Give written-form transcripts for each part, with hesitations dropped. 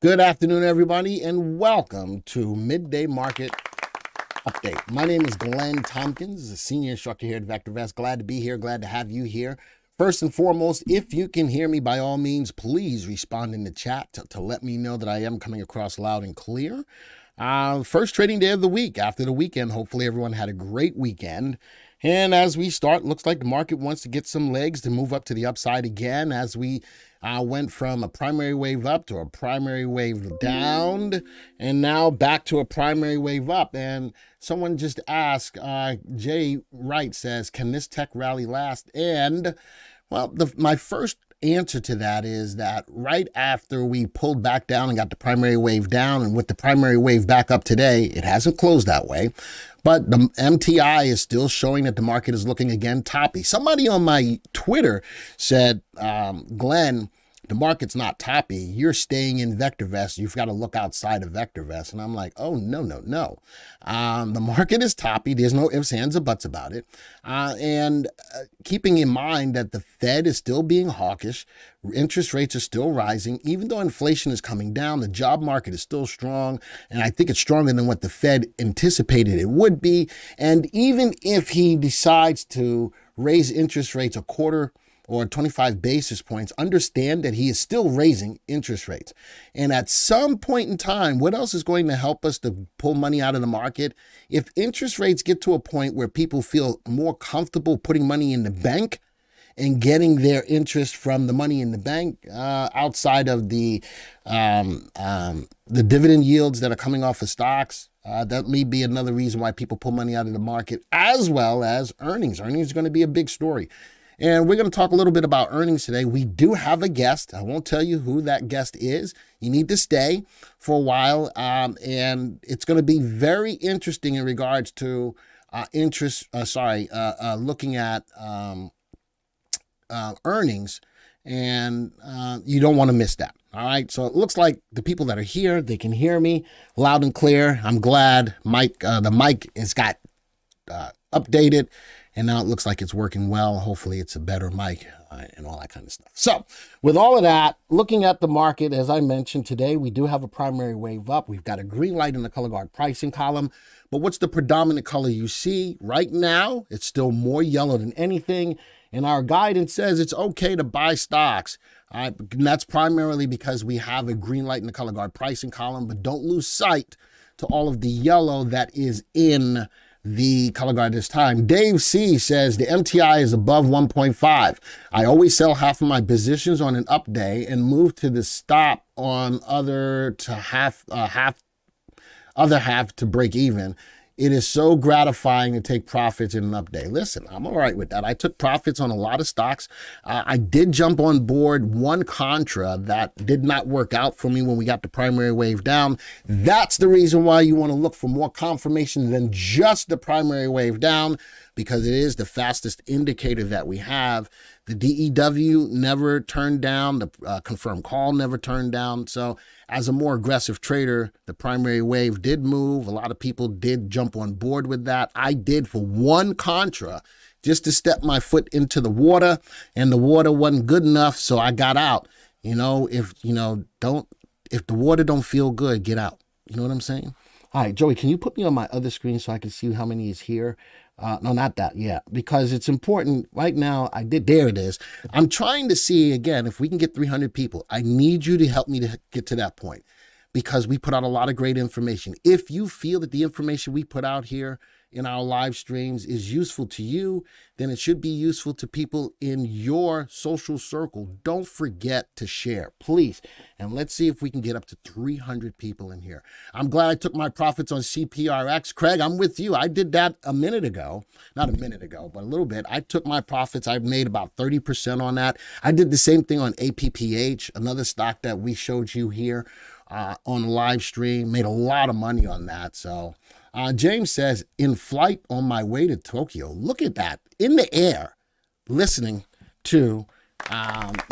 Good afternoon, everybody, and welcome to Midday Market Update. My name is Glenn Tompkins, a senior instructor here at VectorVest. Glad to be here. Glad to have you here. First and foremost, if you can hear me, by all means, please respond in the chat to let me know that I am coming across loud and clear. First trading day of the week after the weekend. Hopefully everyone had a great weekend. And as we start, looks like the market wants to get some legs to move up to the upside again as we went from a primary wave up to a primary wave down and now back to a primary wave up. And someone just asked, Jay Wright says, can this tech rally last? And well, my first answer to that is that right after we pulled back down and got the primary wave down, and with the primary wave back up today, it hasn't closed that way, but the MTI is still showing that the market is looking again toppy. Somebody on my Twitter said, Glenn, the market's not toppy. You're staying in VectorVest. You've got to look outside of VectorVest. And I'm like, oh, no. The market is toppy. There's no ifs, ands, or buts about it. And keeping in mind that the Fed is still being hawkish, interest rates are still rising, even though inflation is coming down, the job market is still strong. And I think it's stronger than what the Fed anticipated it would be. And even if he decides to raise interest rates a quarter or 25 basis points, understand that he is still raising interest rates. And at some point in time, what else is going to help us to pull money out of the market? If interest rates get to a point where people feel more comfortable putting money in the bank and getting their interest from the money in the bank outside of the dividend yields that are coming off of stocks, that may be another reason why people pull money out of the market, as well as earnings. Earnings is going to be a big story. And we're going to talk a little bit about earnings today. We do have a guest. I won't tell you who that guest is. You need to stay for a while. And it's going to be very interesting in regards to looking at earnings. And you don't want to miss that. All right. So it looks like the people that are here, they can hear me loud and clear. I'm glad the mic has got updated. And now it looks like it's working well. Hopefully it's a better mic and all that kind of stuff. So with all of that, looking at the market, as I mentioned today, we do have a primary wave up. We've got a green light in the color guard pricing column. But what's the predominant color you see? Right now, it's still more yellow than anything. And our guidance says it's okay to buy stocks. And that's primarily because we have a green light in the color guard pricing column. But don't lose sight to all of the yellow that is in the color guard this time. Dave C says the MTI is above 1.5. I always sell half of my positions on an up day and move to the stop on other half to break even. It is so gratifying to take profits in an up day. Listen, I'm all right with that. I took profits on a lot of stocks. I did jump on board one Contra that did not work out for me when we got the primary wave down. That's the reason why you want to look for more confirmation than just the primary wave down, because it is the fastest indicator that we have. The DEW never turned down. The confirmed call never turned down. So as a more aggressive trader, the primary wave did move. A lot of people did jump on board with that. I did for one Contra just to step my foot into the water, and the water wasn't good enough, so I got out. If the water don't feel good, get out. You know what I'm saying? All right, Joey, can you put me on my other screen so I can see how many is here? No, not that yet, because it's important right now. There it is. I'm trying to see again, if we can get 300 people. I need you to help me to get to that point, because we put out a lot of great information. If you feel that the information we put out here in our live streams is useful to you, then it should be useful to people in your social circle. Don't forget to share, please. And let's see if we can get up to 300 people in here. I'm glad I took my profits on CPRX. Craig, I'm with you. I did that a minute ago. Not a minute ago, but a little bit. I took my profits. I made about 30% on that. I did the same thing on APPH, another stock that we showed you here on the live stream. Made a lot of money on that. So James says, in flight on my way to Tokyo. Look at that. In the air, listening to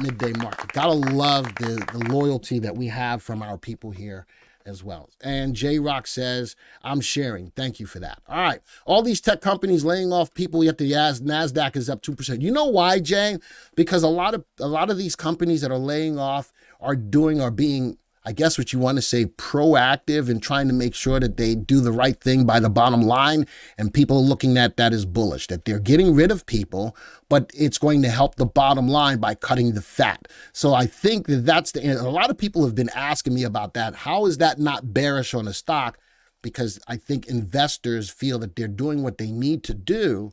Midday Market. Gotta love the loyalty that we have from our people here as well. And J-Rock says, I'm sharing. Thank you for that. All right. All these tech companies laying off people, yet the NASDAQ is up 2%. You know why, Jay? Because a lot of these companies that are laying off are being I guess what you want to say, proactive in trying to make sure that they do the right thing by the bottom line. And people are looking at that as bullish, that they're getting rid of people, but it's going to help the bottom line by cutting the fat. So I think that that's the end. A lot of people have been asking me about that. How is that not bearish on a stock? Because I think investors feel that they're doing what they need to do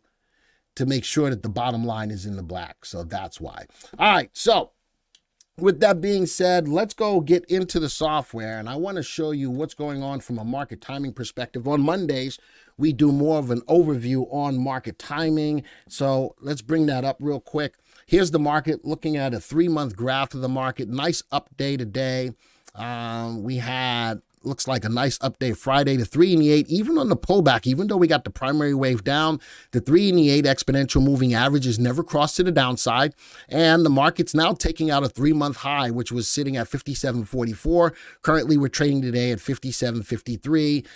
to make sure that the bottom line is in the black. So that's why. All right. So with that being said, let's go get into the software, and I want to show you what's going on from a market timing perspective. On Mondays, we do more of an overview on market timing, so let's bring that up real quick. Here's the market, looking at a 3-month graph of the market. Nice update today. We had, looks like a nice update Friday to 3 and the 8, even on the pullback, even though we got the primary wave down, the 3 and the 8 exponential moving average has never crossed to the downside. And the market's now taking out a 3-month high, which was sitting at 57.44. Currently, we're trading today at 57.53,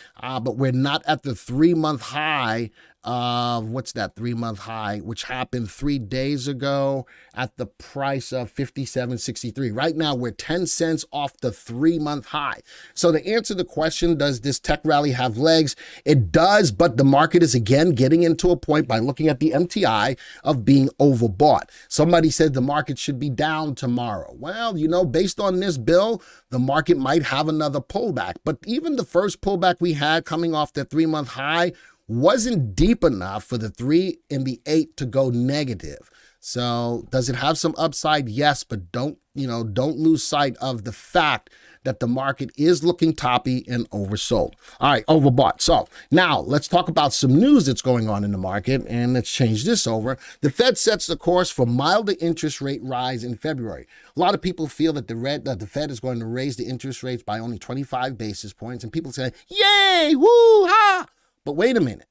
but we're not at the 3-month high of, what's that 3-month high, which happened 3 days ago at the price of 57.63. Right now, we're 10 cents off the 3-month high. So to answer the question, does this tech rally have legs? It does, but the market is again getting into a point by looking at the MTI of being overbought. Somebody said the market should be down tomorrow. Well, you know, based on this bill, the market might have another pullback. But even the first pullback we had coming off that 3-month high wasn't deep enough for the 3 and the 8 to go negative. So does it have some upside? Yes, but don't lose sight of the fact that the market is looking toppy and oversold. All right, overbought. So now let's talk about some news that's going on in the market, and let's change this over. The Fed sets the course for milder interest rate rise in February. A lot of people feel that the Fed is going to raise the interest rates by only 25 basis points, and people say, yay, woo, ha! But wait a minute.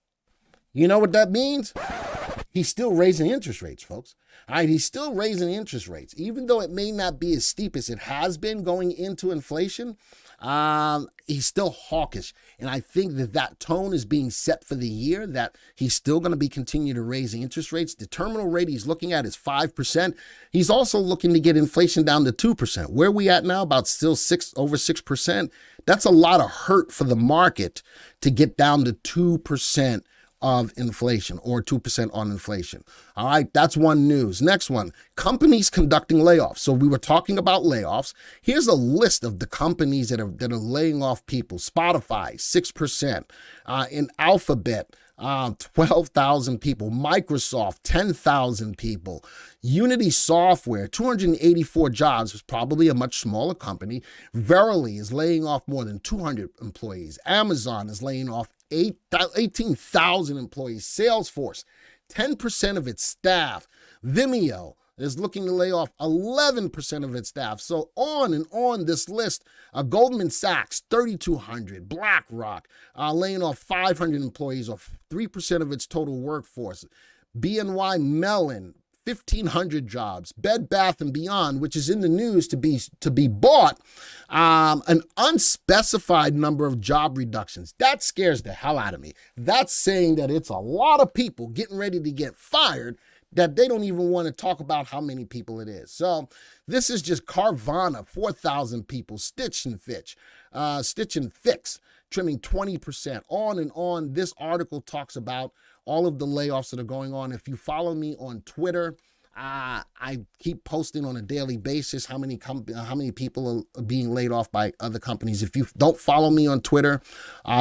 You know what that means? He's still raising interest rates, folks. All right, he's still raising interest rates. Even though it may not be as steep as it has been going into inflation, he's still hawkish. And I think that tone is being set for the year, that he's still going to be continue to raising interest rates. The terminal rate he's looking at is 5%. He's also looking to get inflation down to 2%. Where are we at now? About still over 6%. That's a lot of hurt for the market to get down to 2% of inflation, or 2% on inflation. All right, that's one news. Next one, companies conducting layoffs. So we were talking about layoffs. Here's a list of the companies that are laying off people. Spotify, 6%. In Alphabet, 12,000 people. Microsoft, 10,000 people. Unity Software, 284 jobs, is probably a much smaller company. Verily is laying off more than 200 employees. Amazon is laying off 18,000 employees. Salesforce, 10% of its staff. Vimeo is looking to lay off 11% of its staff. So on and on this list, Goldman Sachs, 3,200. BlackRock, laying off 500 employees, or 3% of its total workforce. BNY Mellon, 1,500 jobs. Bed Bath & Beyond, which is in the news to be bought, an unspecified number of job reductions. That scares the hell out of me. That's saying that it's a lot of people getting ready to get fired, that they don't even want to talk about how many people it is. So this is just Carvana, 4,000 people. Stitch and Fix, trimming 20%. On and on. This article talks about all of the layoffs that are going on. If you follow me on Twitter, I keep posting on a daily basis how many people are being laid off by other companies. If you don't follow me on Twitter,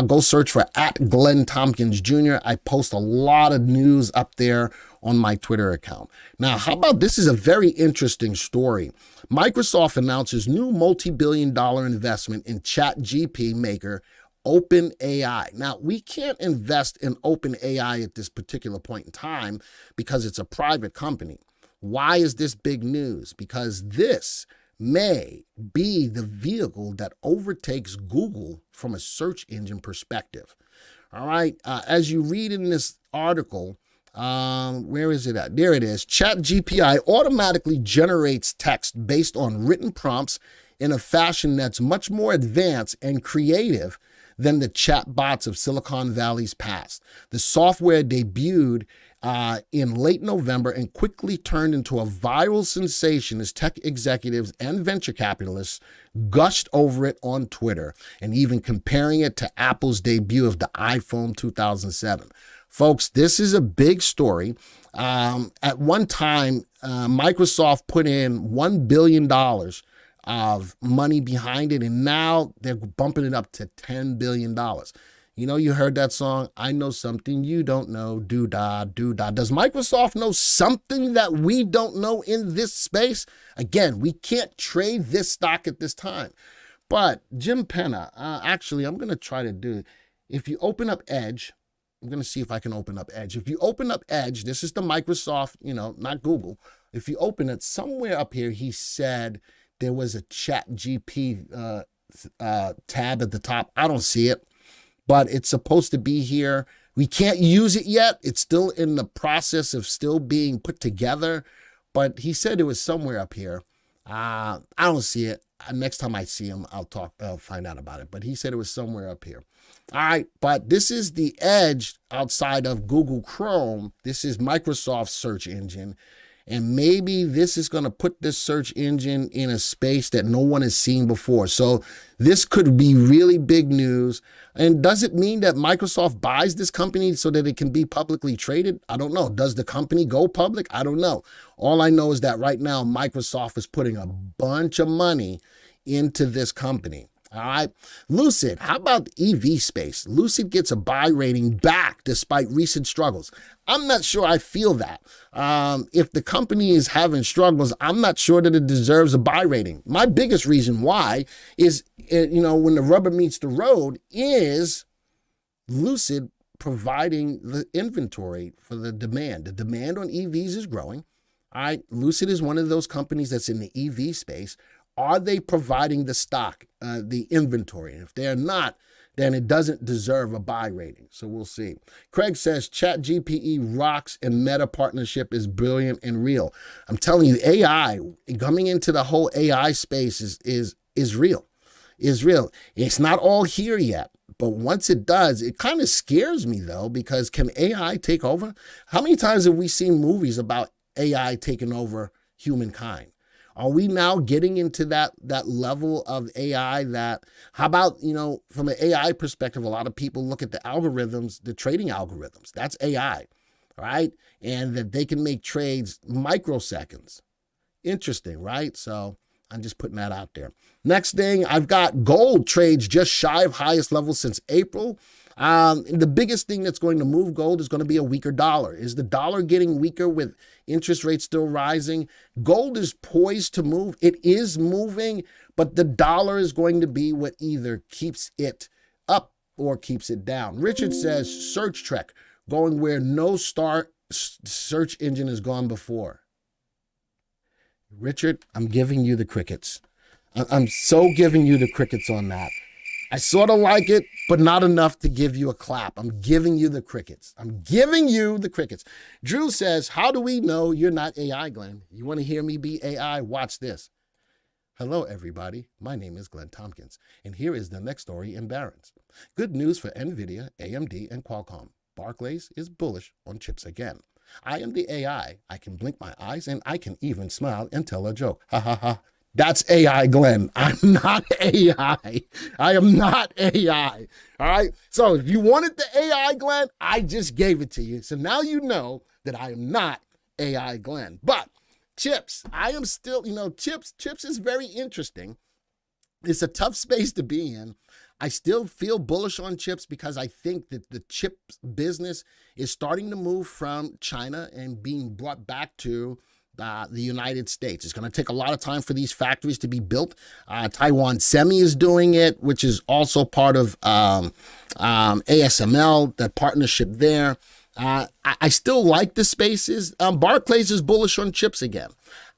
go search for @GlennTompkins Jr. I post a lot of news up there on my Twitter account. Now, how about this? Is a very interesting story. Microsoft announces new multi-billion-dollar investment in ChatGPT maker OpenAI. Now, we can't invest in OpenAI at this particular point in time because it's a private company. Why is this big news? Because this may be the vehicle that overtakes Google from a search engine perspective. All right, as you read in this article, where is it at? There it is. ChatGPT automatically generates text based on written prompts in a fashion that's much more advanced and creative than the chat bots of Silicon Valley's past. The software debuted in late November and quickly turned into a viral sensation as tech executives and venture capitalists gushed over it on Twitter and even comparing it to Apple's debut of the iPhone 2007. Folks, this is a big story. At one time, Microsoft put in $1 billion of money behind it, and now they're bumping it up to $10 billion. You know, you heard that song, I know something you don't know, doo-dah, doo-dah. Does Microsoft know something that we don't know in this space? Again, we can't trade this stock at this time. But Jim Penna, actually, I'm going to try to do, if you open up Edge, I'm going to see if I can open up Edge. If you open up Edge, this is the Microsoft, not Google. If you open it, somewhere up here, he said there was a chat GP tab at the top. I don't see it, but it's supposed to be here. We can't use it yet. It's still in the process of still being put together, but he said it was somewhere up here. I don't see it. Next time I see him, I'll find out about it. But he said it was somewhere up here. All right, but this is the Edge outside of Google Chrome. This is Microsoft's search engine. And maybe this is going to put this search engine in a space that no one has seen before. So this could be really big news. And does it mean that Microsoft buys this company so that it can be publicly traded? I don't know. Does the company go public? I don't know. All I know is that right now, Microsoft is putting a bunch of money into this company. All right. Lucid, how about the EV space? Lucid gets a buy rating back despite recent struggles. I'm not sure I feel that. If the company is having struggles, I'm not sure that it deserves a buy rating. My biggest reason why is, when the rubber meets the road, is Lucid providing the inventory for the demand. The demand on EVs is growing. All right. Lucid is one of those companies that's in the EV space. Are they providing the stock, the inventory? And if they're not, then it doesn't deserve a buy rating. So we'll see. Craig says ChatGPT rocks and Meta partnership is brilliant and real. I'm telling you, AI, coming into the whole AI space is real. Is real. It's not all here yet, but once it does, it kind of scares me though, because can AI take over? How many times have we seen movies about AI taking over humankind? Are we now getting into that level of AI that, how about, from an AI perspective, a lot of people look at the algorithms, the trading algorithms, that's AI, right? And that they can make trades microseconds. Interesting, right? So I'm just putting that out there. Next thing, I've got gold trades just shy of highest level since April. The biggest thing that's going to move gold is going to be a weaker dollar. Is the dollar getting weaker with interest rates still rising? Gold is poised to move. It is moving, but the dollar is going to be what either keeps it up or keeps it down. Richard says, search trek, going where no search engine has gone before. Richard, I'm giving you the crickets. I'm so giving you the crickets on that. I sort of like it, but not enough to give you a clap. I'm giving you the crickets. I'm giving you the crickets. Drew says, how do we know you're not AI, Glenn? You want to hear me be AI? Watch this. Hello, everybody. My name is Glenn Tompkins, and here is the next story in Barron's. Good news for NVIDIA, AMD, and Qualcomm. Barclays is bullish on chips again. I am the AI. I can blink my eyes, and I can even smile and tell a joke. Ha, ha, ha. That's AI, Glenn. I'm not AI. I am not AI. All right. So if you wanted the AI, Glenn, I just gave it to you. So now you know that I am not AI, Glenn. But chips, I am still, chips is very interesting. It's a tough space to be in. I still feel bullish on chips because I think that the chip business is starting to move from China and being brought back to the United States. It's going to take a lot of time for these factories to be built. Taiwan Semi is doing it, which is also part of ASML, that partnership there. I still like the spaces. Barclays is bullish on chips again.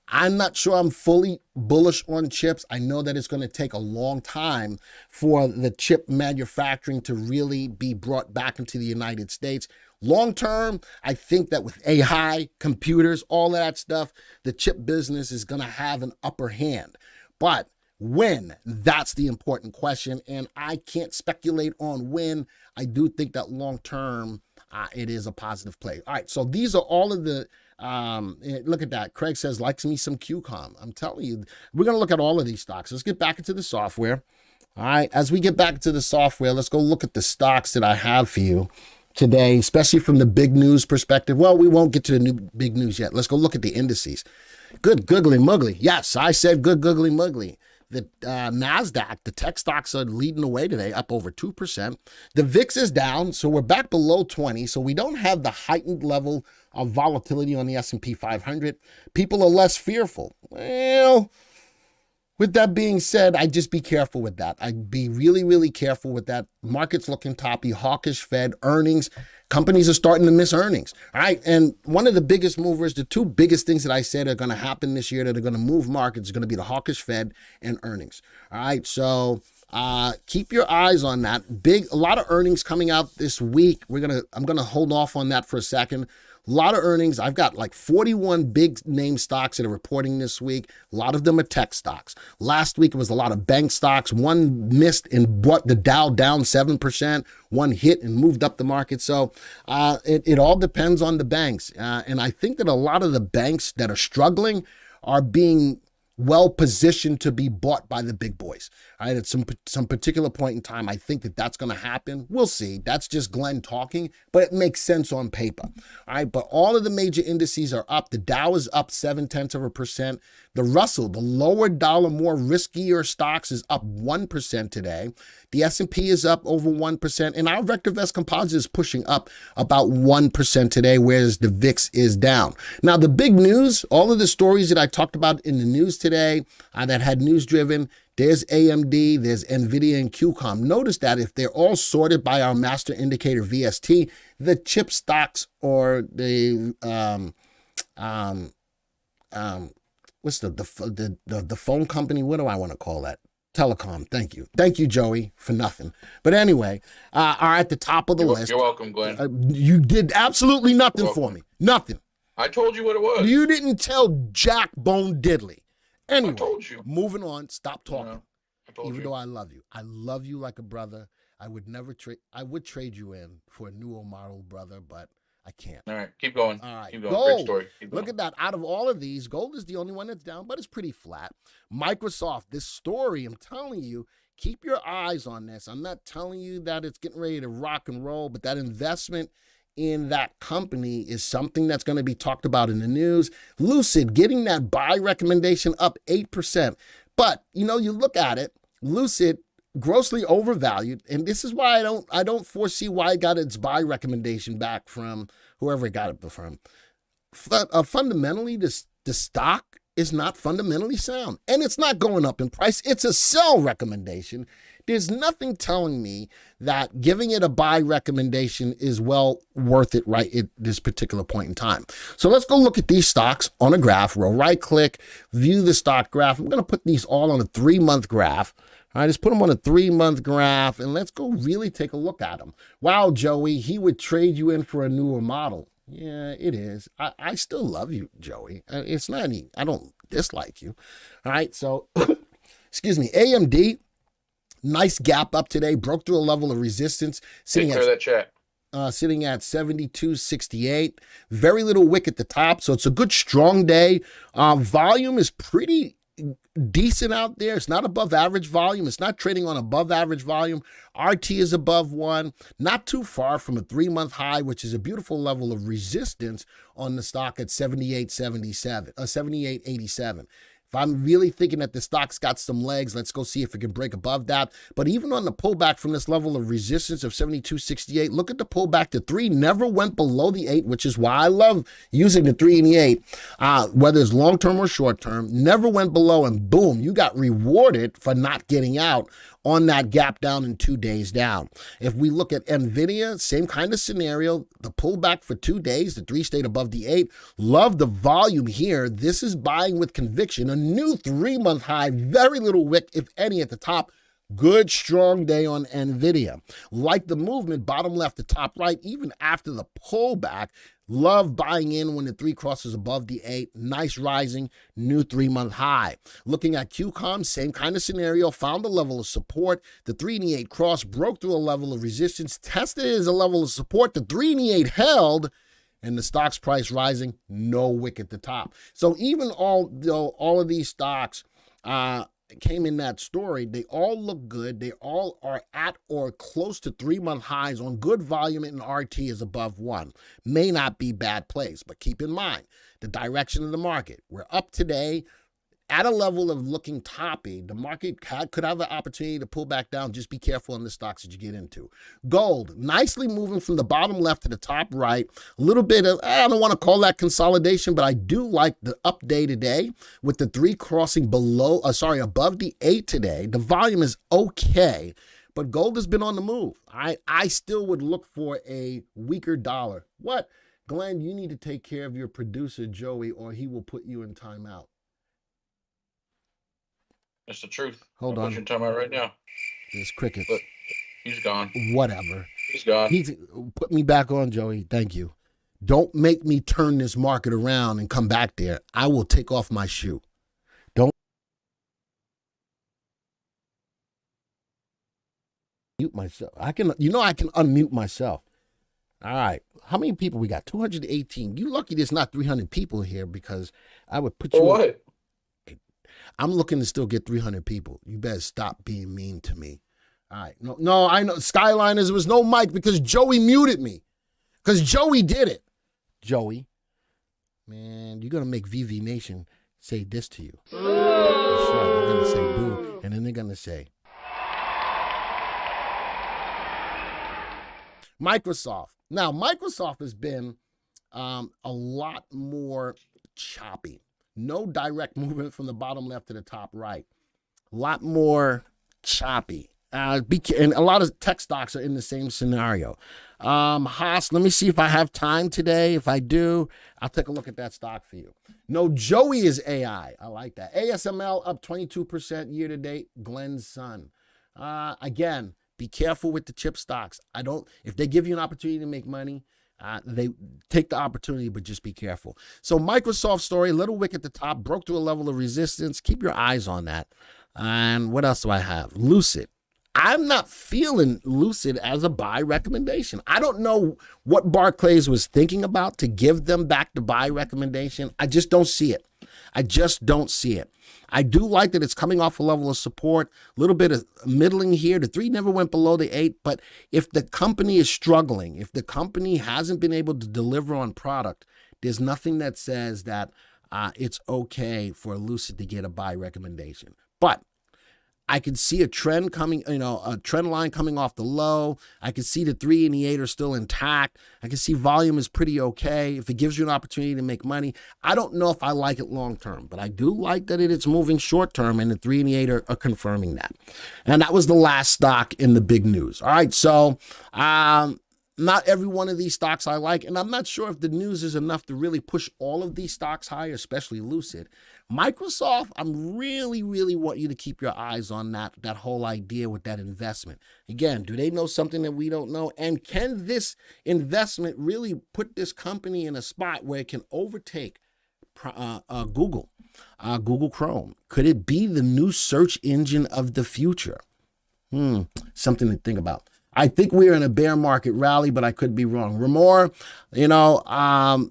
I'm not sure I'm fully bullish on chips. I know that it's going to take a long time for the chip manufacturing to really be brought back into the United States. Long term, I think that with AI, computers, all that stuff, the chip business is going to have an upper hand. But when? That's the important question. And I can't speculate on when. I do think that long term, it is a positive play. All right, so these are all of the, look at that. Craig says, likes me some QCOM. I'm telling you, we're going to look at all of these stocks. Let's get back into the software. All right, as we get back to the software, let's go look at the stocks that I have for you today, especially from the big news perspective. Well, we won't get to the new big news yet. Let's go look at the indices. Good googly muggly. Yes, I said good googly muggly. The NASDAQ, the tech stocks are leading the way today, up over 2%. The VIX is down, so we're back below 20. So we don't have the heightened level of volatility on the S&P 500. People are less fearful. Well, with that being said, I'd just be careful with that. I'd be really, really careful with that. Market's looking toppy, hawkish Fed, earnings. Companies are starting to miss earnings. All right. And one of the biggest movers, the two biggest things that I said are going to happen this year that are going to move markets is going to be the hawkish Fed and earnings. All right. So keep your eyes on that. A lot of earnings coming out this week. I'm going to hold off on that for a second. A lot of earnings. I've got like 41 big name stocks that are reporting this week. A lot of them are tech stocks. Last week, it was a lot of bank stocks. One missed and brought the Dow down 7%. One hit and moved up the market. So it all depends on the banks. And I think that a lot of the banks that are struggling are being well positioned to be bought by the big boys. All right, at some particular point in time, I think that that's going to happen. We'll see. That's just Glenn talking, but it makes sense on paper. All right, but all of the major indices are up. The Dow is up 0.7%. The Russell, the lower dollar, more riskier stocks, is up 1% today. The S&P is up over 1%, and our VectorVest composite is pushing up about 1% today, whereas the VIX is down. Now, the big news, all of the stories that I talked about in the news today that had news driven, there's AMD, there's NVIDIA, and QCOM. Notice that if they're all sorted by our master indicator VST, the chip stocks or the what's the phone company? What do I want to call that? Telecom. Thank you, Joey, for nothing. But anyway, are at the top of the list. You're welcome, Glenn. You did absolutely nothing for me. Nothing. I told you what it was. You didn't tell Jack Bone Diddley. Anyway, I told you. Moving on. Stop talking. No, I told Even you. though I love you. I love you like a brother. I would never trade. I would trade you in for a newer model brother, but I can't. All right, keep going. All right, keep going. gold. Great story. Keep going. Look at that. Out of all of these, gold is the only one that's down, but it's pretty flat. Microsoft, this story, I'm telling you, keep your eyes on this. I'm not telling you that it's getting ready to rock and roll, but that investment in that company is something that's going to be talked about in the news. Lucid getting that buy recommendation up 8%. But, you look at it, Lucid grossly overvalued, and this is why I don't foresee why it got its buy recommendation back from whoever it got it from. Fundamentally, the stock is not fundamentally sound, and it's not going up in price. It's a sell recommendation. There's nothing telling me that giving it a buy recommendation is well worth it right at this particular point in time. So let's go look at these stocks on a graph. We'll right click, view the stock graph. I'm going to put these all on a 3-month graph. All right, just put them on a 3-month graph, and let's go really take a look at them. Wow, Joey, he would trade you in for a newer model. Yeah, it is. I still love you, Joey. It's not any, I don't dislike you. All right, so, excuse me, AMD, nice gap up today, broke through a level of resistance. Take care of that chat. Sitting at 72.68. Very little wick at the top, so it's a good, strong day. Volume is pretty decent out there. It's not above average volume. It's not trading on above average volume. RT is above 1, not too far from a 3-month high, which is a beautiful level of resistance on the stock at 78.87. If I'm really thinking that the stock's got some legs, let's go see if it can break above that. But even on the pullback from this level of resistance of 72.68, look at the pullback to 3, never went below the 8, which is why I love using the 3 and the 8, whether it's long-term or short-term, never went below, and boom, you got rewarded for not getting out on that gap down in 2 days down. If we look at NVIDIA, same kind of scenario, the pullback for 2 days, the 3 stayed above the 8. Love the volume here. This is buying with conviction. A new 3-month high, very little wick, if any, at the top. Good, strong day on NVIDIA. Like the movement, bottom left to top right, even after the pullback. Love buying in when the 3 crosses above the 8. Nice rising, new 3-month high. Looking at QCOM, same kind of scenario. Found a level of support. The 3 and the 8 cross broke through a level of resistance. Tested it as a level of support. The 3 and the 8 held. And the stock's price rising, no wick at the top. So even all of these stocks came in that story, they all look good. They all are at or close to 3-month highs on good volume, and RT is above 1. May not be bad place, but keep in mind the direction of the market. We're up today at a level of looking toppy. The market could have an opportunity to pull back down. Just be careful on the stocks that you get into. Gold, nicely moving from the bottom left to the top right. A little bit of, I don't want to call that consolidation, but I do like the up day today with the 3 crossing above the 8 today. The volume is okay, but gold has been on the move. I still would look for a weaker dollar. What? Glenn, you need to take care of your producer, Joey, or he will put you in timeout. That's the truth. Hold on. What you're talking about right now. There's crickets. Look, he's gone. Whatever. He's gone. Put me back on, Joey. Thank you. Don't make me turn this market around and come back there. I will take off my shoe. Don't mute myself. I can unmute myself. All right. How many people we got? 218. You lucky there's not 300 people here, because I would put you For what? I'm looking to still get 300 people. You better stop being mean to me. All right. No, I know. Skyliners, there was no mic because Joey muted me. Because Joey did it. Joey, man, you're going to make VV Nation say this to you. That's right. They're going to say boo. And then they're going to say Microsoft. Now, Microsoft has been a lot more choppy. No direct movement from the bottom left to the top right. A lot more choppy. And a lot of tech stocks are in the same scenario. Haas, let me see if I have time today. If I do, I'll take a look at that stock for you. No, Joey is AI. I like that. ASML up 22% year to date. Glenn's son. Again, be careful with the chip stocks. If they give you an opportunity to make money, they take the opportunity, but just be careful. So Microsoft story, little wick at the top, broke through a level of resistance. Keep your eyes on that. And what else do I have? Lucid. I'm not feeling Lucid as a buy recommendation. I don't know what Barclays was thinking about to give them back the buy recommendation. I just don't see it. I just don't see it. I do like that it's coming off a level of support, a little bit of middling here. The 3 never went below the 8, but if the company is struggling, if the company hasn't been able to deliver on product, there's nothing that says that it's okay for Lucid to get a buy recommendation. But I can see a trend coming, a trend line coming off the low. I can see the 3 and the 8 are still intact. I can see volume is pretty okay. If it gives you an opportunity to make money, I don't know if I like it long term, but I do like that it's moving short term, and the 3 and the 8 are confirming that. And that was the last stock in the big news. All right, so not every one of these stocks I like, and I'm not sure if the news is enough to really push all of these stocks higher, especially Lucid. Microsoft, I'm really want you to keep your eyes on that whole idea with that investment. Again, do they know something that we don't know? And can this investment really put this company in a spot where it can overtake Google Chrome? Could it be the new search engine of the future? Something to think about. I think we're in a bear market rally, but I could be wrong. Ramor,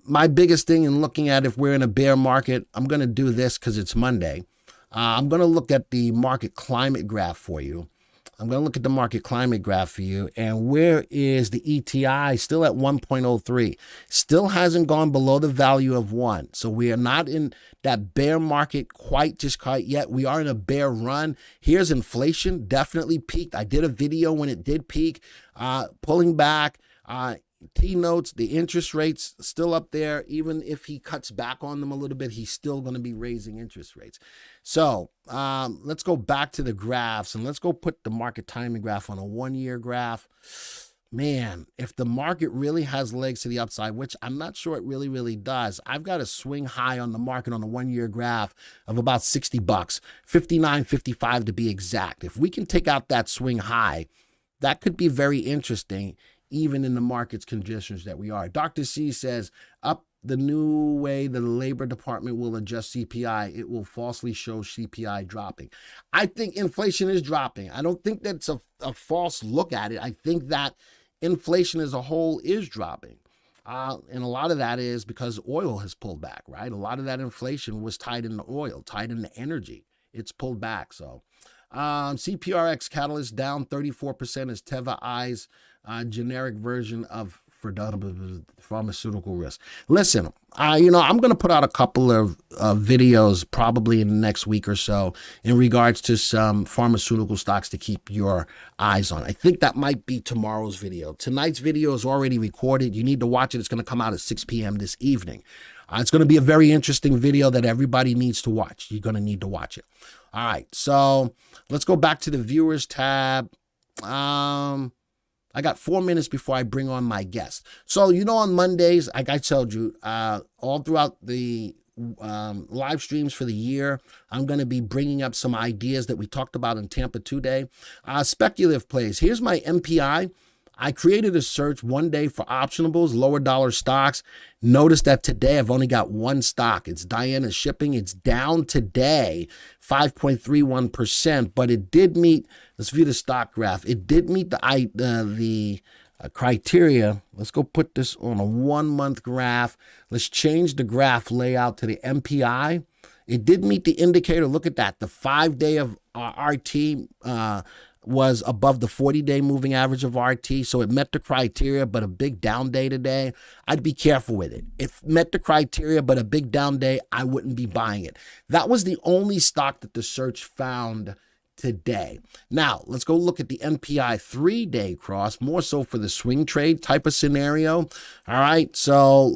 my biggest thing in looking at if we're in a bear market, I'm going to do this because it's Monday. I'm going to look at the market climate graph for you. I'm going to look at the market climate graph for you. And where is the ETI? Still at 1.03. Still hasn't gone below the value of 1. So we are not in that bear market quite yet. We are in a bear run. Here's inflation. Definitely peaked. I did a video when it did peak. Pulling back. T-notes, the interest rates still up there. Even if he cuts back on them a little bit, he's still going to be raising interest rates. So let's go back to the graphs, and let's go put the market timing graph on a 1-year graph. man, if the market really has legs to the upside, which I'm not sure it really does, I've got a swing high on the market on the 1-year graph of about 60 bucks, 59.55 to be exact. If we can take out that swing high, that could be very interesting, even in the market's conditions that we are. Dr. C says, up the new way the Labor Department will adjust CPI, it will falsely show CPI dropping. I think inflation is dropping. I don't think that's a false look at it. I think that inflation as a whole is dropping. And a lot of that is because oil has pulled back, right? A lot of that inflation was tied into oil, tied into energy. It's pulled back. So CPRX Catalyst down 34% as Teva eyes generic version of pharmaceutical risk. Listen, I'm going to put out a couple of videos probably in the next week or so in regards to some pharmaceutical stocks to keep your eyes on. I think that might be tomorrow's video. Tonight's video is already recorded. You need to watch it. It's going to come out at 6 p.m. this evening. It's going to be a very interesting video that everybody needs to watch. You're going to need to watch it. All right, so let's go back to the viewers tab. I got 4 minutes before I bring on my guest. So, on Mondays, like I told you, all throughout the live streams for the year, I'm going to be bringing up some ideas that we talked about in Tampa today. Speculative plays. Here's my MPI. I created a search one day for optionables, lower dollar stocks. Notice that today I've only got one stock. It's Diana Shipping. It's down today 5.31%, but it did meet, let's view the stock graph. It did meet the criteria. Let's go put this on a 1-month graph. Let's change the graph layout to the MPI. It did meet the indicator. Look at that. The 5-day of RT was above the 40-day moving average of RT, so it met the criteria, but a big down day today. I'd be careful with it. If it met the criteria, but a big down day, I wouldn't be buying it. That was the only stock that the search found today. Now, let's go look at the NPI 3-day cross, more so for the swing trade type of scenario. All right, so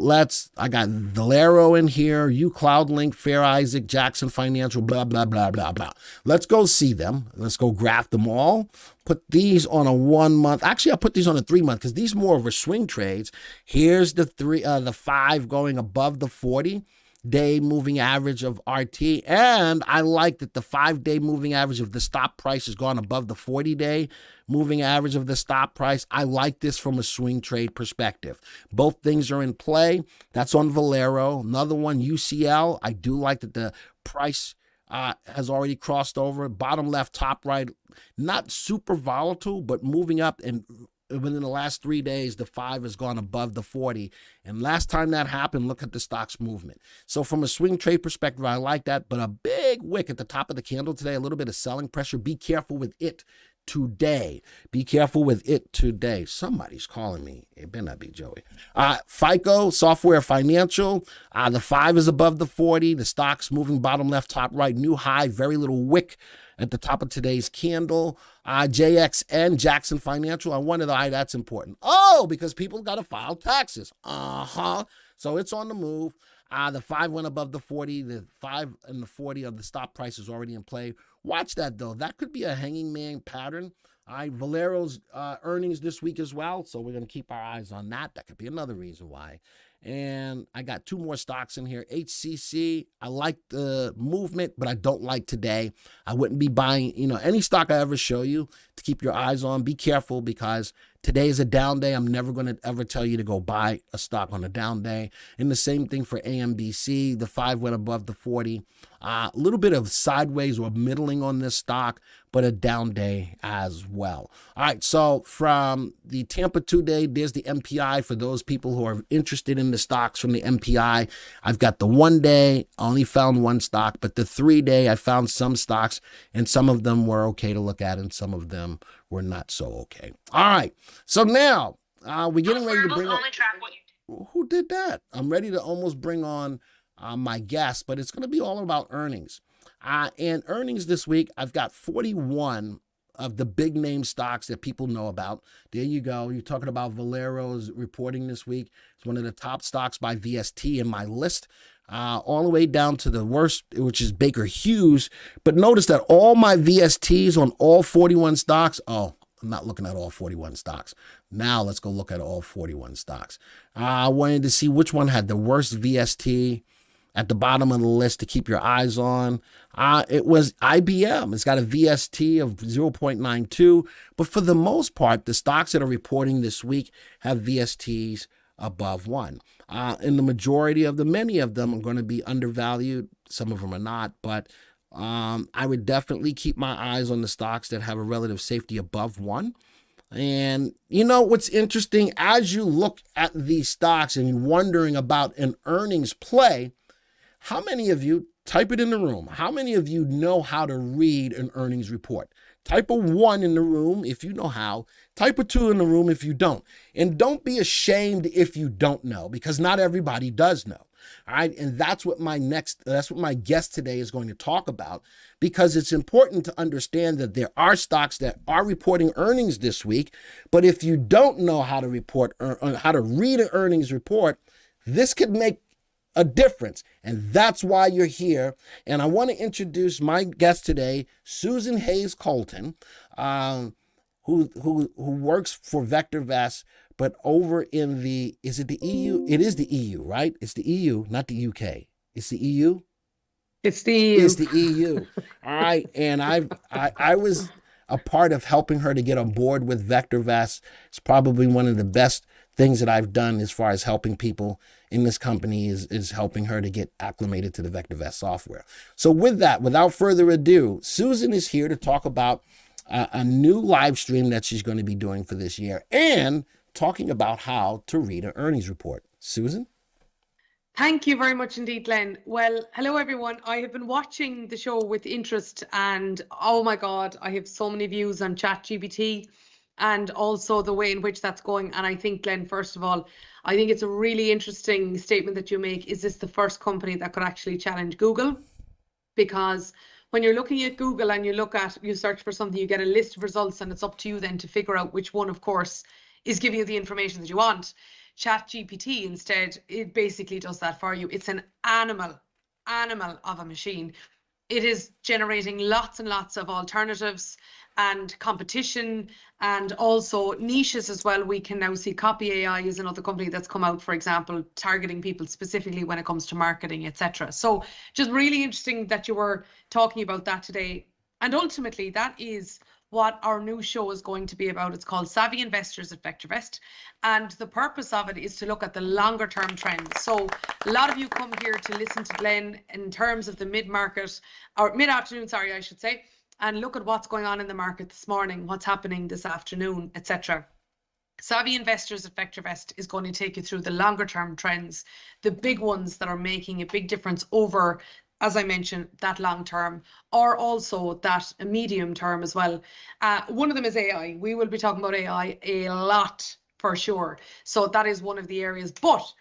I got Valero in here, UCloudLink, Fair Isaac, Jackson Financial, blah, blah, blah, blah, blah. Let's go see them. Let's go graph them all. Put these on a 1-month. Actually, I'll put these on a 3-month because these more of a swing trades. Here's the 5 going above the 40-day moving average of RT, and I like that the 5-day moving average of the stop price has gone above the 40-day moving average of the stop price. I like this from a swing trade perspective. Both things are in play. That's on Valero. Another one, UCL. I do like that the price has already crossed over. Bottom left, top right, not super volatile, but moving up, and within the last 3 days, the 5 has gone above the 40. And last time that happened, look at the stock's movement. So from a swing trade perspective, I like that. But a big wick at the top of the candle today, a little bit of selling pressure. Be careful with it today. Be careful with it today. Somebody's calling me. It better not be Joey. FICO, Software Financial. The 5 is above the 40. The stock's moving bottom left, top right. New high, very little wick at the top of today's candle. JXN, Jackson Financial. I wonder why that's important. Oh, because people got to file taxes. So it's on the move. The 5 went above the 40. The 5 and the 40 of the stop price is already in play. Watch that, though. That could be a hanging man pattern. Valero's earnings this week as well, so we're going to keep our eyes on that. That could be another reason why. And I got 2 more stocks in here. HCC, I like the movement, but I don't like today. I wouldn't be buying, any stock I ever show you to keep your eyes on. Be careful because today is a down day. I'm never going to ever tell you to go buy a stock on a down day. And the same thing for AMBC. The 5 went above the 40. A little bit of sideways or middling on this stock, but a down day as well. All right, so from the Tampa 2-day, there's the MPI for those people who are interested in the stocks from the MPI. I've got the 1-day, I only found one stock, but the 3-day, I found some stocks, and some of them were okay to look at, and some of them were not so okay. All right, so now we're getting ready to bring on... Who did that? I'm ready to almost bring on my guest, but it's going to be all about earnings. And earnings this week, I've got 41 of the big name stocks that people know about. There you go. You're talking about Valero's reporting this week. It's one of the top stocks by VST in my list, all the way down to the worst, which is Baker Hughes. But notice that all my VSTs on all 41 stocks, I'm not looking at all 41 stocks. Now let's go look at all 41 stocks. I wanted to see which one had the worst VST at the bottom of the list to keep your eyes on. It was IBM. It's got a VST of 0.92. But for the most part, the stocks that are reporting this week have VSTs above 1. And the majority of them, many of them are going to be undervalued. Some of them are not. But I would definitely keep my eyes on the stocks that have a relative safety above 1. And you know what's interesting, as you look at these stocks and you're wondering about an earnings play, how many of you, type it in the room, how many of you know how to read an earnings report? Type a 1 in the room if you know how. Type a 2 in the room if you don't. And don't be ashamed if you don't know, because not everybody does know. All right. And that's what my guest today is going to talk about, because it's important to understand that there are stocks that are reporting earnings this week. But if you don't know how to read an earnings report, this could make a difference. And that's why you're here. And I want to introduce my guest today, Susan Hayes Colton, who works for VectorVest, but over in is it the EU? It is the EU, right? It's the EU, not the UK. It's the EU? It's the EU. It's the EU. All right. And I was a part of helping her to get on board with VectorVest. It's probably one of the best things that I've done as far as helping people in this company is helping her to get acclimated to the VectorVest software. So with that, without further ado, Susan is here to talk about a new live stream that she's going to be doing for this year and talking about how to read an earnings report. Susan? Thank you very much indeed, Glenn. Well, hello, everyone. I have been watching the show with interest, and oh my God, I have so many views on ChatGPT and also the way in which that's going. And I think, Glenn, first of all, I think it's a really interesting statement that you make. Is this the first company that could actually challenge Google? Because when you're looking at Google and you search for something, you get a list of results, and it's up to you then to figure out which one, of course, is giving you the information that you want. ChatGPT instead, it basically does that for you. It's an animal of a machine. It is generating lots and lots of alternatives and competition, and also niches as well. We can now see Copy AI is another company that's come out, for example, targeting people specifically when it comes to marketing, etc. So just really interesting that you were talking about that today. And ultimately, that is what our new show is going to be about. It's called Savvy Investors at VectorVest. And the purpose of it is to look at the longer term trends. So a lot of you come here to listen to Glenn in terms of the mid-market, or mid-afternoon, sorry, I should say, and look at what's going on in the market this morning, what's happening this afternoon, etc. Savvy Investors at VectorVest is going to take you through the longer term trends, the big ones that are making a big difference over, as I mentioned, that long term, or also that medium term as well. One of them is AI. We will be talking about AI a lot for sure. So that is one of the areas. But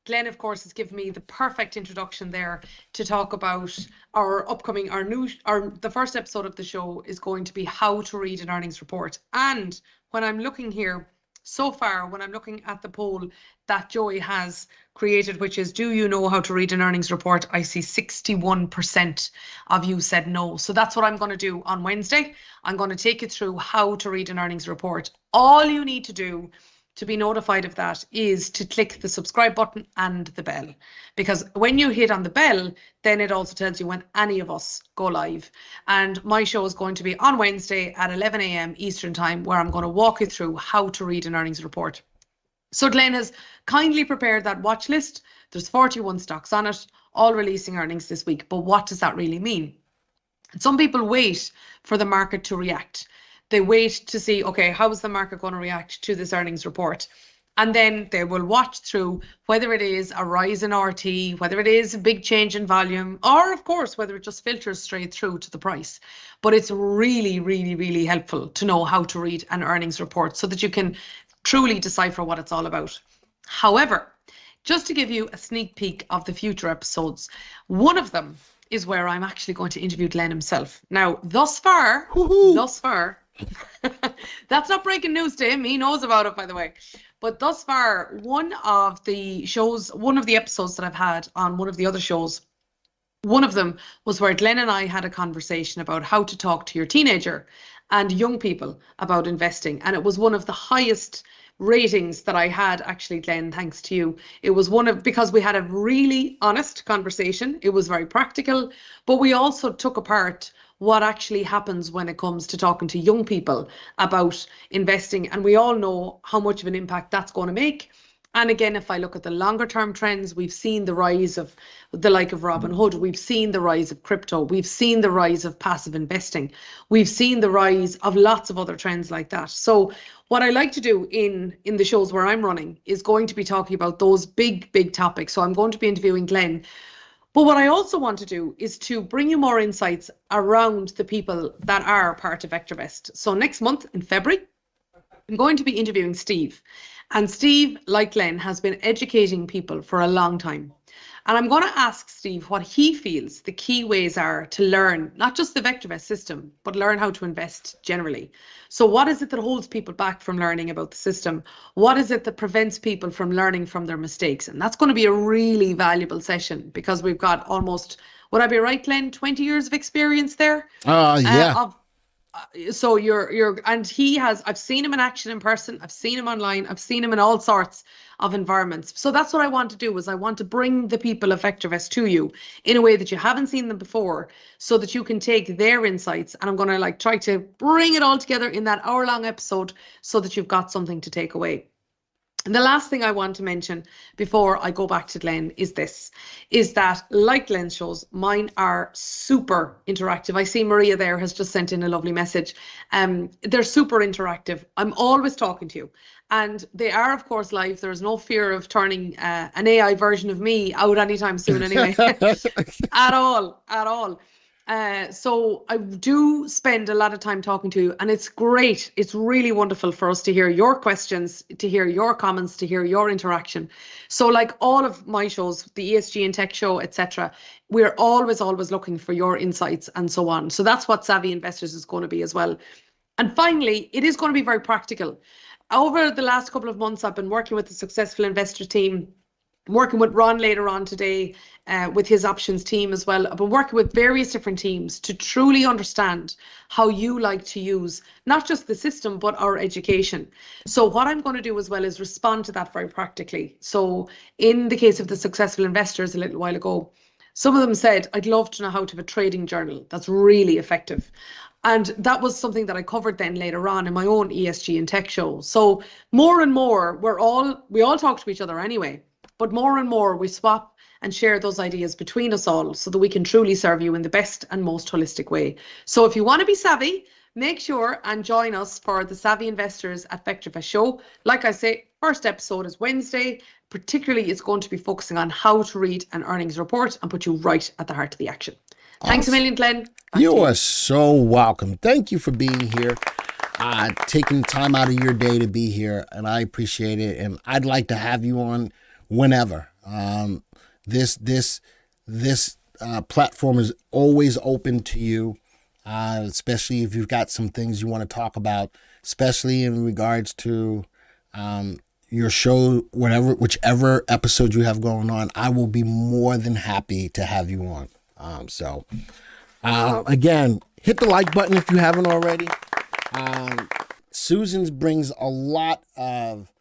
Glenn, of course, has given me the perfect introduction there to talk about our upcoming, the first episode of the show is going to be how to read an earnings report. And when I'm looking here, so far, when I'm looking at the poll that Joey has created, which is, do you know how to read an earnings report? I see 61% of you said no. So that's what I'm going to do on Wednesday. I'm going to take you through how to read an earnings report. All you need to do to be notified of that is to click the subscribe button and the bell, because when you hit on the bell, then it also tells you when any of us go live. And my show is going to be on Wednesday at 11 a.m. Eastern time, where I'm going to walk you through how to read an earnings report. So Glenn has kindly prepared that watch list. There's 41 stocks on it, all releasing earnings this week. But what does that really mean? Some people wait for the market to react. They wait to see, okay, how is the market going to react to this earnings report? And then they will watch through whether it is a rise in RT, whether it is a big change in volume, or of course, whether it just filters straight through to the price. But it's really, really, really helpful to know how to read an earnings report so that you can truly decipher what it's all about. However, just to give you a sneak peek of the future episodes, one of them is where I'm actually going to interview Glenn himself. Now, thus far, that's not breaking news to him. He knows about it, by the way. But thus far, one of the episodes that I've had on one of the other shows, one of them was where Glenn and I had a conversation about how to talk to your teenager. and young people about investing. And it was one of the highest ratings that I had, actually, Glenn, thanks to you. It was because we had a really honest conversation. It was very practical, but we also took apart what actually happens when it comes to talking to young people about investing. And we all know how much of an impact that's going to make. And again, if I look at the longer term trends, we've seen the rise of the like of Robinhood. We've seen the rise of crypto. We've seen the rise of passive investing. We've seen the rise of lots of other trends like that. So what I like to do in the shows where I'm running is going to be talking about those big topics. So I'm going to be interviewing Glenn. But what I also want to do is to bring you more insights around the people that are part of VectorVest. So next month in February, I'm going to be interviewing Steve. And Steve, like Glenn, has been educating people for a long time. And I'm going to ask Steve what he feels the key ways are to learn, not just the VectorVest system, but learn how to invest generally. So what is it that holds people back from learning about the system? What is it that prevents people from learning from their mistakes? And that's going to be a really valuable session, because we've got almost, would I be right, Glenn, 20 years of experience there? Yeah. So and he has, I've seen him in action in person, I've seen him online, I've seen him in all sorts of environments. So that's what I want to do, is I want to bring the people of VectorVest to you in a way that you haven't seen them before, so that you can take their insights. And I'm going to try to bring it all together in that hour-long episode so that you've got something to take away. And the last thing I want to mention before I go back to Glenn is that like Glenn's shows, mine are super interactive. I see Maria there has just sent in a lovely message. They're super interactive. I'm always talking to you. And they are, of course, live. There's no fear of turning an AI version of me out anytime soon anyway. At all. So I do spend a lot of time talking to you, and it's great. It's really wonderful for us to hear your questions, to hear your comments, to hear your interaction. So like all of my shows, the ESG and Tech Show, etc., we're always looking for your insights and so on. So that's what Savvy Investors is going to be as well. And finally, it is going to be very practical. Over the last couple of months, I've been working with the Successful Investor team, working with Ron later on today with his options team as well. I've been working with various different teams to truly understand how you like to use not just the system, but our education. So what I'm going to do as well is respond to that very practically. So in the case of the Successful Investors a little while ago, some of them said, I'd love to know how to have a trading journal that's really effective. And that was something that I covered then later on in my own ESG and Tech Show. So more and more, we all talk to each other anyway. But more and more, we swap and share those ideas between us all so that we can truly serve you in the best and most holistic way. So if you want to be savvy, make sure and join us for the Savvy Investors at VectorVest show. Like I say, first episode is Wednesday. Particularly, it's going to be focusing on how to read an earnings report and put you right at the heart of the action. Awesome. Thanks a million, Glenn. You are so welcome. Thank you for being here. Taking time out of your day to be here, and I appreciate it. And I'd like to have you on whenever. This platform is always open to you, especially if you've got some things you want to talk about, especially in regards to your show, whichever episode you have going on. I will be more than happy to have you on. Again, hit the like button if you haven't already. Susan's brings a lot of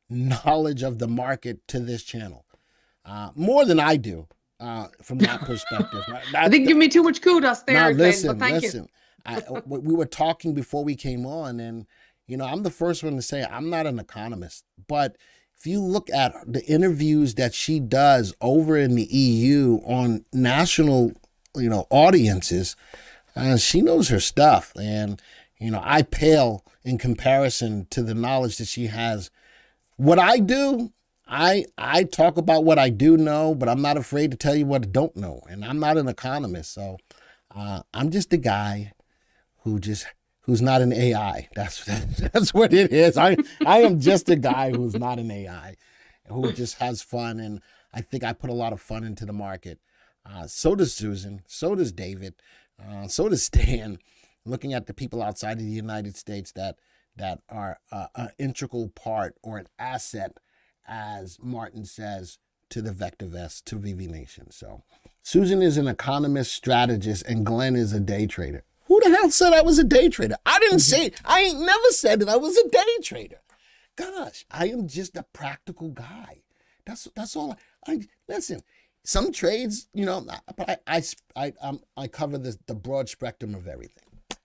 knowledge of the market to this channel, more than I do, from that perspective. I think give me too much kudos there, listen, Glenn, but thank you. We were talking before we came on, and I'm the first one to say I'm not an economist, but if you look at the interviews that she does over in the EU on national, audiences, she knows her stuff, and I pale in comparison to the knowledge that she has. What I do, I talk about what I do know, but I'm not afraid to tell you what I don't know. And I'm not an economist, so I'm just a guy who's not an AI. That's what it is. I am just a guy who's not an AI, who just has fun, and I think I put a lot of fun into the market. So does Susan. So does David. So does Stan. Looking at the people outside of the United States that are an integral part or an asset, as Martin says, to the VectorVest, to VV Nation. So Susan is an economist, strategist, and Glenn is a day trader. Who the hell said I was a day trader? I didn't say, I ain't never said that I was a day trader. Gosh, I am just a practical guy. That's all. Listen, some trades, you know, but I cover the broad spectrum of everything.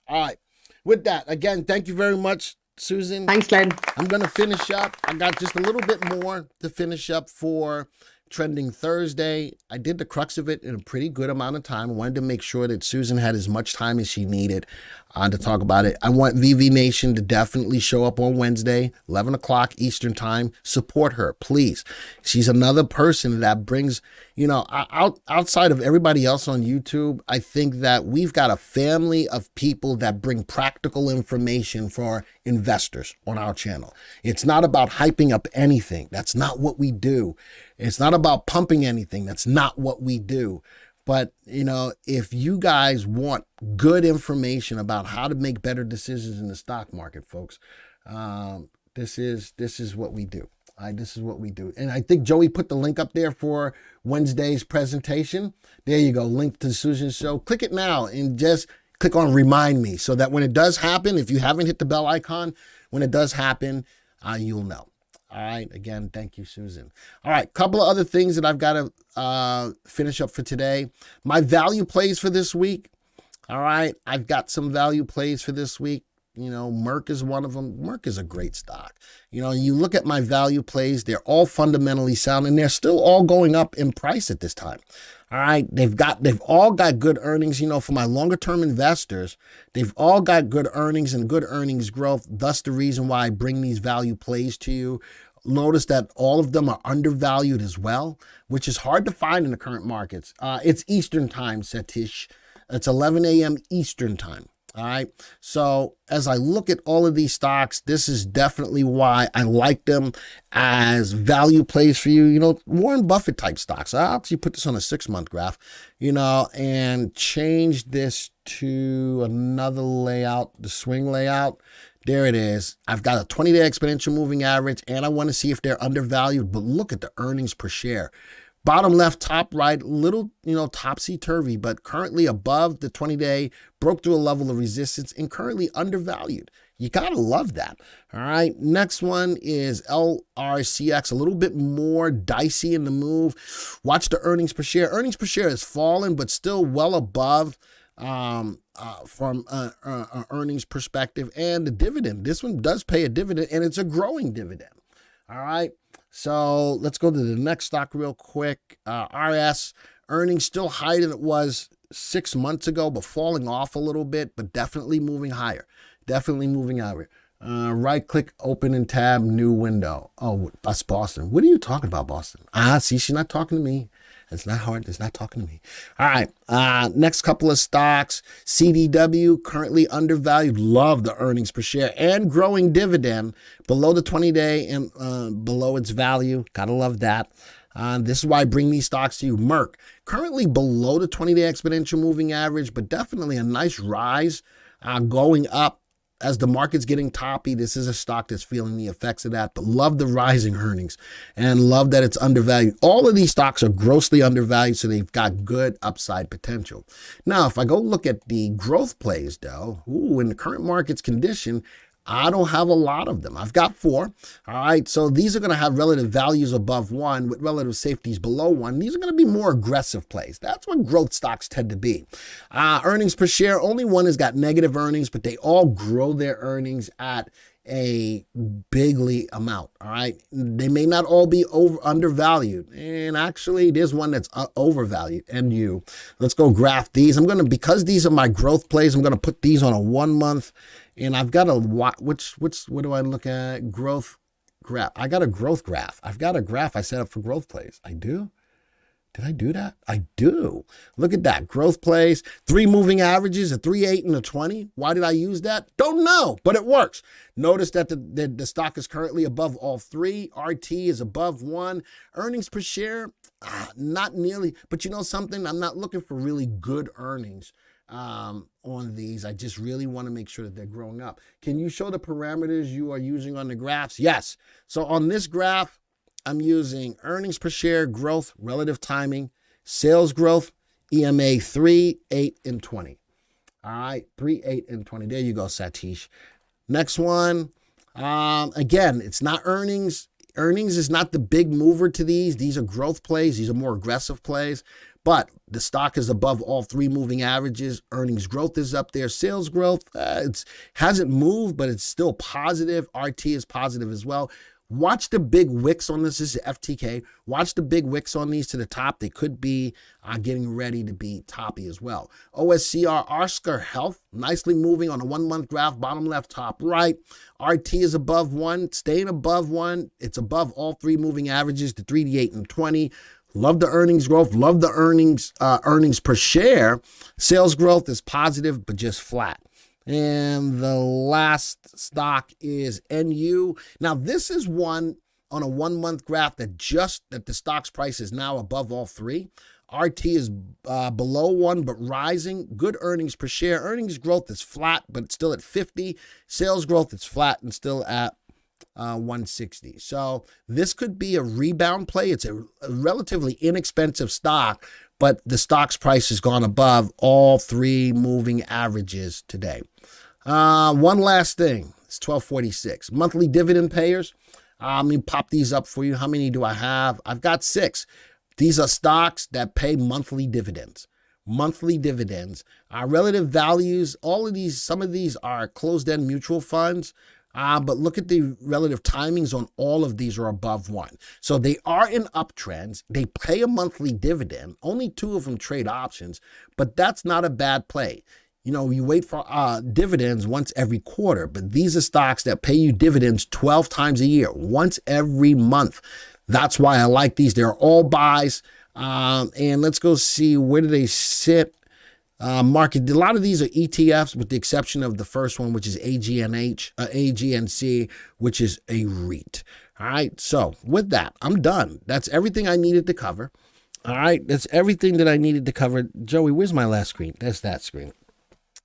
All right. With that, again, thank you very much, Susan. Thanks, Len. I'm going to finish up. I got just a little bit more to finish up for Trending Thursday. I did the crux of it in a pretty good amount of time. I wanted to make sure that Susan had as much time as she needed to talk about it. I want VV Nation to definitely show up on Wednesday, 11 o'clock Eastern time. Support her, please. She's another person that brings, you know, outside of everybody else on YouTube, I think that we've got a family of people that bring practical information for investors on our channel. It's not about hyping up anything. That's not what we do. It's not about pumping anything. That's not what we do. But, you know, if you guys want good information about how to make better decisions in the stock market, folks, this is what we do. This is what we do. And I think Joey put the link up there for Wednesday's presentation. There you go. Link to Susan's show. Click it now and just click on Remind Me so that when it does happen, if you haven't hit the bell icon, when it does happen, you'll know. All right. Again, thank you, Susan. All right. Couple of other things that I've got to finish up for today. My value plays for this week. All right. I've got some value plays for this week. You know, Merck is one of them. Merck is a great stock. You know, you look at my value plays, they're all fundamentally sound and they're still all going up in price at this time. All right. They've all got good earnings. You know, for my longer term investors, they've all got good earnings and good earnings growth. Thus the reason why I bring these value plays to you. Notice that all of them are undervalued as well, which is hard to find in the current markets. It's Eastern time, Satish. It's 11 a.m. Eastern time. All right. So as I look at all of these stocks, this is definitely why I like them as value plays for you. You know, Warren Buffett type stocks. I'll actually put this on a 6-month graph, you know, and change this to another layout, the swing layout. There it is. I've got a 20-day exponential moving average, and I want to see if they're undervalued. But look at the earnings per share. Bottom left, top right, little, you know, topsy-turvy, but currently above the 20-day, broke through a level of resistance, and currently undervalued. You got to love that. All right. Next one is LRCX, a little bit more dicey in the move. Watch the earnings per share. Earnings per share has fallen, but still well above from an earnings perspective, and the dividend. This one does pay a dividend, and it's a growing dividend. All right. So let's go to the next stock real quick. RS earnings still higher than it was 6 months ago, but falling off a little bit, but definitely moving higher. Definitely moving higher. Right click, open in tab, new window. Oh, that's Boston. What are you talking about, Boston? See, she's not talking to me. It's not hard. It's not talking to me. All right. Next couple of stocks. CDW, currently undervalued. Love the earnings per share and growing dividend below the 20-day and below its value. Gotta love that. This is why I bring these stocks to you. Merck, currently below the 20-day exponential moving average, but definitely a nice rise going up. As the market's getting toppy, this is a stock that's feeling the effects of that, but love the rising earnings and love that it's undervalued. All of these stocks are grossly undervalued, so they've got good upside potential. Now, if I go look at the growth plays, though, in the current market's condition, I don't have a lot of them. I've got 4. All right. So these are going to have relative values above 1 with relative safeties below 1. These are going to be more aggressive plays. That's what growth stocks tend to be. Earnings per share, only one has got negative earnings, but they all grow their earnings at a bigly amount. All right. They may not all be undervalued. And actually there's one that's overvalued. And let's go graph these. Because these are my growth plays, I'm going to put these on a 1 month. And I've got what do I look at? Growth graph. I got a growth graph. I've got a graph I set up for growth plays. I do. Did I do that? I do. Look at that. Growth plays, 3 moving averages, a 3, 8, and a 20. Why did I use that? Don't know, but it works. Notice that the stock is currently above all 3. RT is above 1. Earnings per share, not nearly. But you know something? I'm not looking for really good earnings on these. I just really want to make sure that they're growing up. Can you show the parameters you are using on the graphs? Yes. So on this graph, I'm using earnings per share, growth, relative timing, sales growth, EMA 3, 8, and 20. All right, 3, 8, and 20. There you go, Satish. Next one. Again, it's not earnings. Earnings is not the big mover to these. These are growth plays. These are more aggressive plays. But the stock is above all 3 moving averages. Earnings growth is up there. Sales growth, it hasn't moved, but it's still positive. RT is positive as well. Watch the big wicks on this. This is FTK. Watch the big wicks on these to the top. They could be getting ready to be toppy as well. OSCR, Oscar Health, nicely moving on a 1-month graph, bottom left, top right. RT is above 1, staying above 1. It's above all 3 moving averages, the 3, the 8, and 20. Love the earnings growth. Love the earnings per share. Sales growth is positive, but just flat. And the last stock is NU. Now, this is one on a 1-month graph that the stock's price is now above all 3. RT is below 1, but rising. Good earnings per share. Earnings growth is flat, but it's still at 50. Sales growth is flat and still at 160. So this could be a rebound play. It's a relatively inexpensive stock, but the stock's price has gone above all 3 moving averages today. One last thing. It's 1246. Monthly dividend payers. Let me pop these up for you. How many do I have? I've got 6. These are stocks that pay monthly dividends. Monthly dividends. Relative values. Some of these are closed-end mutual funds. But look at the relative timings on all of these are above 1. So they are in uptrends. They pay a monthly dividend. Only 2 of them trade options, but that's not a bad play. You know, you wait for dividends once every quarter, but these are stocks that pay you dividends 12 times a year, once every month. That's why I like these. They're all buys. And let's go see, where do they sit? Market. A lot of these are ETFs, with the exception of the first one, which is AGNC, which is a REIT. All right. So with that, I'm done. That's everything I needed to cover. All right. That's everything that I needed to cover. Joey, where's my last screen? There's that screen.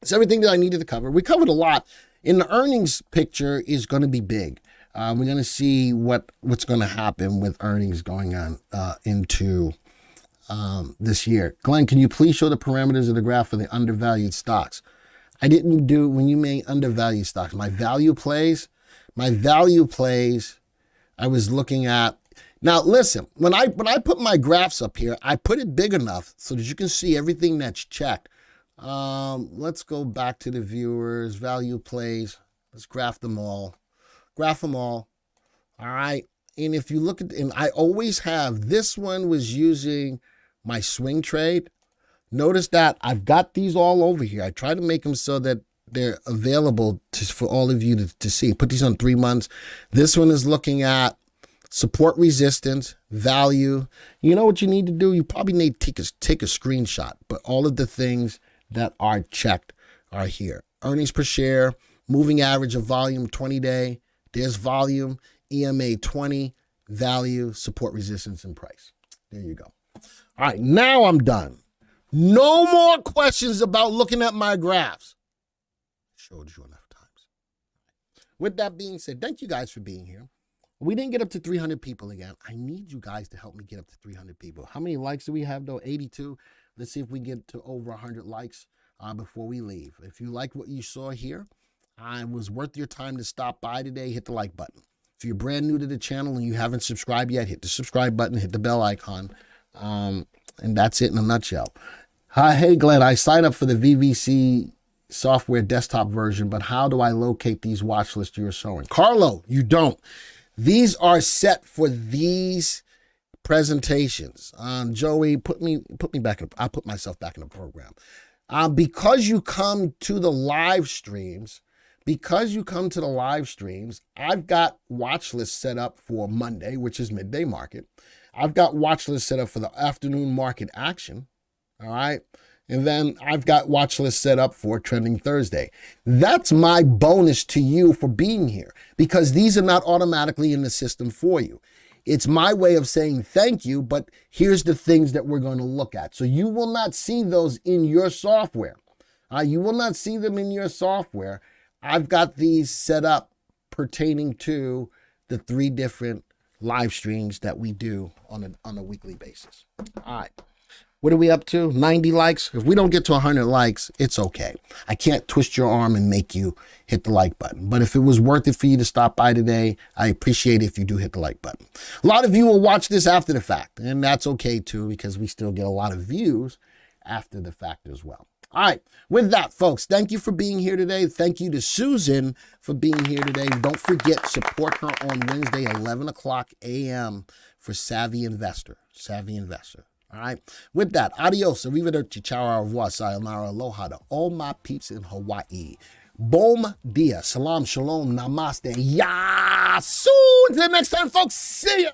It's everything that I needed to cover. We covered a lot. In the earnings picture is going to be big. We're going to see what's going to happen with earnings going on into this year. Glenn, can you please show the parameters of the graph for the undervalued stocks? I didn't do, when you mean undervalued stocks, my value plays, I was looking at. Now listen, when I put my graphs up here, I put it big enough so that you can see everything that's checked. Let's go back to the viewers, value plays. Let's graph them all. All right. And if you look at, and I always have, this one was using my swing trade. Notice that I've got these all over here. I try to make them so that they're available for all of you to see. Put these on 3 months. This one is looking at support, resistance, value. You know what you need to do? You probably need to take a screenshot, but all of the things that are checked are here. Earnings per share, moving average of volume, 20-day. There's volume, EMA 20, value, support, resistance, and price. There you go. All right, now I'm done. No more questions about looking at my graphs. Showed you enough times. With that being said, thank you guys for being here. We didn't get up to 300 people again. I need you guys to help me get up to 300 people. How many likes do we have, though? 82. Let's see if we get to over 100 likes before we leave. If you like what you saw here, it was worth your time to stop by today. Hit the like button. If you're brand new to the channel and you haven't subscribed yet, hit the subscribe button, hit the bell icon. And that's it in a nutshell. Hey, Glenn, I signed up for the VVC software desktop version, but how do I locate these watch lists you're showing? Carlo, you don't. These are set for these presentations. Joey, put me back in. I'll put myself back in the program. Because you come to the live streams, I've got watch lists set up for Monday, which is midday market. I've got watch lists set up for the afternoon market action. All right. And then I've got watch lists set up for trending Thursday. That's my bonus to you for being here, because these are not automatically in the system for you. It's my way of saying thank you, but here's the things that we're going to look at. So you will not see those in your software. You will not see them in your software. I've got these set up pertaining to the 3 different live streams that we do on a weekly basis. All right. What are we up to? 90 likes? If we don't get to 100 likes, it's okay. I can't twist your arm and make you hit the like button. But if it was worth it for you to stop by today, I appreciate it if you do hit the like button. A lot of you will watch this after the fact, and that's okay too, because we still get a lot of views after the fact as well. All right, with that, folks, thank you for being here today. Thank you to Susan for being here today. Don't forget, support her on Wednesday, 11 o'clock a.m. for Savvy Investor. Savvy Investor. All right. With that, adios, arrivederci, ciao, au revoir, sayonara, aloha to all my peeps in Hawaii. Bom dia, salam, shalom, namaste, yasu. Until next time, folks, see ya.